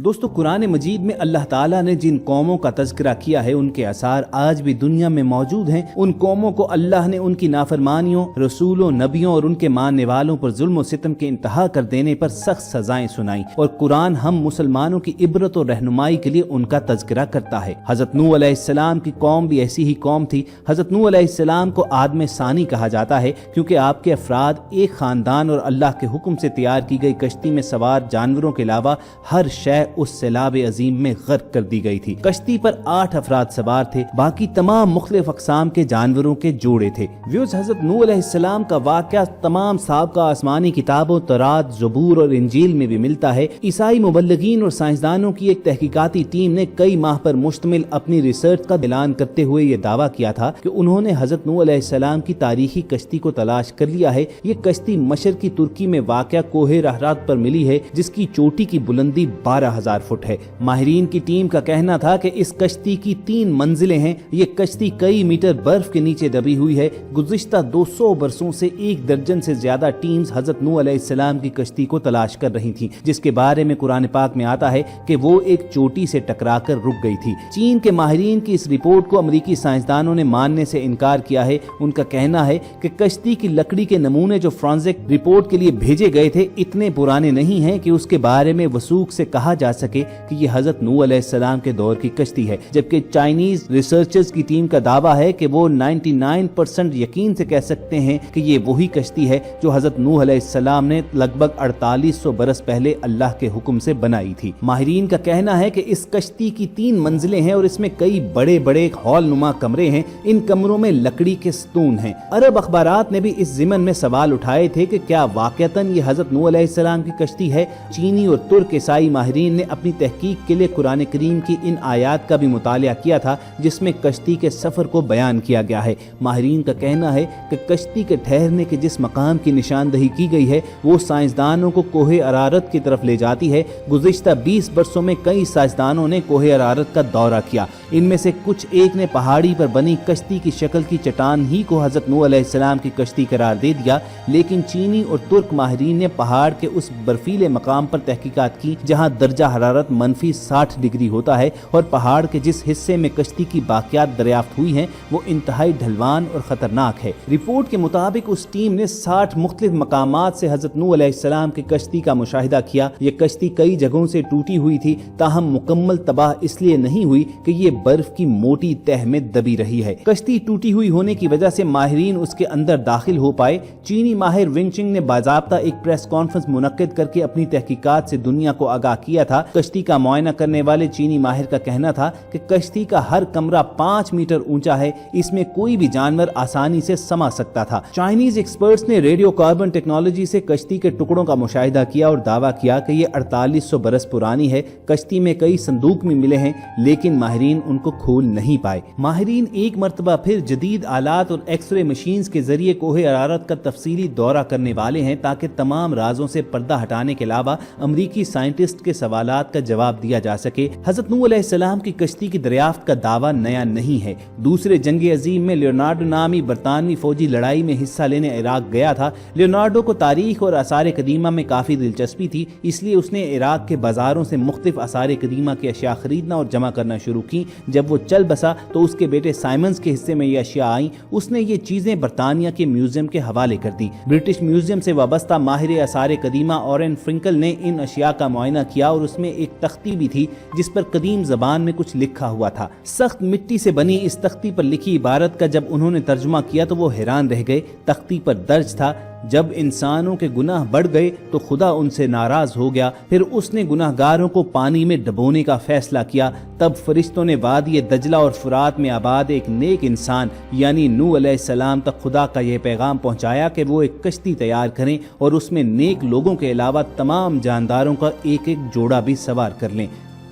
دوستو قرآن مجید میں اللہ تعالیٰ نے جن قوموں کا تذکرہ کیا ہے ان کے آثار آج بھی دنیا میں موجود ہیں۔ ان قوموں کو اللہ نے ان کی نافرمانیوں، رسولوں، نبیوں اور ان کے ماننے والوں پر ظلم و ستم کے انتہا کر دینے پر سخت سزائیں سنائیں، اور قرآن ہم مسلمانوں کی عبرت اور رہنمائی کے لیے ان کا تذکرہ کرتا ہے۔ حضرت نوح علیہ السلام کی قوم بھی ایسی ہی قوم تھی۔ حضرت نوح علیہ السلام کو آدم ثانی کہا جاتا ہے کیونکہ آپ کے افراد ایک خاندان اور اللہ کے حکم سے تیار کی گئی کشتی میں سوار جانوروں کے علاوہ ہر شے اس سیلاب عظیم میں غرق کر دی گئی تھی۔ کشتی پر 8 افراد سوار تھے، باقی تمام مختلف اقسام کے جانوروں کے جوڑے تھے۔ ویوز، حضرت نوح علیہ السلام کا واقعہ تمام سابقہ آسمانی کتابوں تورات، زبور اور انجیل میں بھی ملتا ہے۔ عیسائی مبلغین اور سائنسدانوں کی ایک تحقیقاتی ٹیم نے کئی ماہ پر مشتمل اپنی ریسرچ کا اعلان کرتے ہوئے یہ دعویٰ کیا تھا کہ انہوں نے حضرت نوح علیہ السلام کی تاریخی کشتی کو تلاش کر لیا ہے۔ یہ کشتی مشرقی ترکی میں واقع کوہ رہرات پر ملی ہے، جس کی چوٹی کی بلندی 12,000 فٹ ہے۔ ماہرین کی ٹیم کا کہنا تھا کہ اس کشتی کی 3 منزلیں ہیں۔ یہ کشتی کئی میٹر برف کے نیچے دبی ہوئی ہے۔ گزشتہ 200 برسوں سے 1 درجن سے زیادہ ٹیمز حضرت نوح علیہ السلام کی کشتی کو تلاش کر رہی تھیں، جس کے بارے میں قرآن پاک میں آتا ہے کہ وہ ایک چوٹی سے ٹکرا کر رک گئی تھی۔ چین کے ماہرین کی اس رپورٹ کو امریکی سائنسدانوں نے ماننے سے انکار کیا ہے۔ ان کا کہنا ہے کہ کشتی کی لکڑی کے نمونے جو فرانزک رپورٹ کے لیے بھیجے گئے تھے اتنے پرانے نہیں ہیں کہ اس کے بارے میں وثوق سے کہا جا سکے کہ یہ حضرت نوح علیہ السلام کے دور کی کشتی ہے، جبکہ چائنیز ریسرچرز کی ٹیم کا دعویٰ ہے کہ وہ 99% یقین سے کہہ سکتے ہیں کہ یہ وہی کشتی ہے جو حضرت نوح علیہ السلام نے لگ بھگ 4800 برس پہلے اللہ کے حکم سے بنائی تھی۔ ماہرین کا کہنا ہے کہ اس کشتی کی 3 منزلیں ہیں اور اس میں کئی بڑے بڑے ہال نما کمرے ہیں۔ ان کمروں میں لکڑی کے ستون ہیں۔ عرب اخبارات نے بھی اس ضمن میں سوال اٹھائے تھے کہ کیا واقعتاً یہ حضرت نوح علیہ السلام کی کشتی ہے۔ چینی اور ترک عیسائی ماہرین نے اپنی تحقیق کے لیے قرآن کریم کی ان آیات کا بھی مطالعہ کیا تھا جس میں کشتی کے سفر کو بیان کیا گیا ہے۔ ماہرین کا کہنا ہے کہ کشتی کے ٹھہرنے کے جس مقام کی نشاندہی کی گئی ہے وہ سائنسدانوں کو کوہ ارارات کی طرف لے جاتی ہے۔ گزشتہ 20 برسوں میں کئی سائنسدانوں نے کوہ ارارات کا دورہ کیا۔ ان میں سے کچھ ایک نے پہاڑی پر بنی کشتی کی شکل کی چٹان ہی کو حضرت نوح علیہ السلام کی کشتی قرار دے دیا، لیکن چینی اور ترک ماہرین نے پہاڑ کے اس برفیلے مقام پر تحقیقات کی جہاں درجہ حرارت -60 ڈگری ہوتا ہے، اور پہاڑ کے جس حصے میں کشتی کی باقیات دریافت ہوئی ہیں وہ انتہائی ڈھلوان اور خطرناک ہے۔ رپورٹ کے مطابق اس ٹیم نے 60 مختلف مقامات سے حضرت نوح علیہ السلام کی کشتی کا مشاہدہ کیا۔ یہ کشتی کئی جگہوں سے ٹوٹی ہوئی تھی، تاہم مکمل تباہ اس لیے نہیں ہوئی کہ یہ برف کی موٹی تہ میں دبی رہی ہے۔ کشتی ٹوٹی ہوئی ہونے کی وجہ سے ماہرین اس کے اندر داخل ہو پائے۔ چینی ماہر ونگ چنگ نے باضابطہ ایک پریس کانفرنس منعقد کر کے اپنی تحقیقات سے دنیا کو آگاہ کیا تھا۔ کشتی کا معائنہ کرنے والے چینی ماہر کا کہنا تھا کہ کشتی کا ہر کمرہ 5 میٹر اونچا ہے، اس میں کوئی بھی جانور آسانی سے سما سکتا تھا۔ چائنیز ایکسپرٹس نے ریڈیو کاربن ٹیکنالوجی سے کشتی کے ٹکڑوں کا مشاہدہ کیا اور دعویٰ کیا کہ یہ 4800 برس پرانی ہے۔ کشتی میں کئی صندوق بھی ملے ہیں، لیکن ماہرین ان کو کھول نہیں پائے۔ ماہرین ایک مرتبہ پھر جدید آلات اور ایکس رے مشینز کے ذریعے کوہ ارارات کا تفصیلی دورہ کرنے والے ہیں تاکہ تمام رازوں سے پردہ ہٹانے کے علاوہ امریکی سائنٹسٹ کے سوالات کا جواب دیا جا سکے۔ حضرت نوح علیہ السلام کی کشتی کی دریافت کا دعویٰ نیا نہیں ہے۔ دوسرے جنگ عظیم میں لیونارڈو نامی برطانوی فوجی لڑائی میں حصہ لینے عراق گیا تھا۔ لیونارڈو کو تاریخ اور آثار قدیمہ میں کافی دلچسپی تھی، اس لیے اس نے عراق کے بازاروں سے مختلف آثار قدیمہ کی اشیاء خریدنا اور جمع کرنا شروع کی۔ جب وہ چل بسا تو اس کے بیٹے سائمنز کے حصے میں یہ اشیاء آئیں۔ اس نے یہ چیزیں برطانیہ کے میوزیم کے حوالے کر دی۔ برٹش میوزیم سے وابستہ ماہر آثار قدیمہ اورین فرنکل نے ان اشیاء کا معائنہ کیا اور اس میں ایک تختی بھی تھی جس پر قدیم زبان میں کچھ لکھا ہوا تھا۔ سخت مٹی سے بنی اس تختی پر لکھی عبارت کا جب انہوں نے ترجمہ کیا تو وہ حیران رہ گئے۔ تختی پر درج تھا، جب انسانوں کے گناہ بڑھ گئے تو خدا ان سے ناراض ہو گیا، پھر اس نے گناہ گاروں کو پانی میں ڈبونے کا فیصلہ کیا۔ تب فرشتوں نے وادی دجلہ اور فرات میں آباد ایک نیک انسان یعنی نوح علیہ السلام تک خدا کا یہ پیغام پہنچایا کہ وہ ایک کشتی تیار کریں اور اس میں نیک لوگوں کے علاوہ تمام جانداروں کا ایک ایک جوڑا بھی سوار کر لیں۔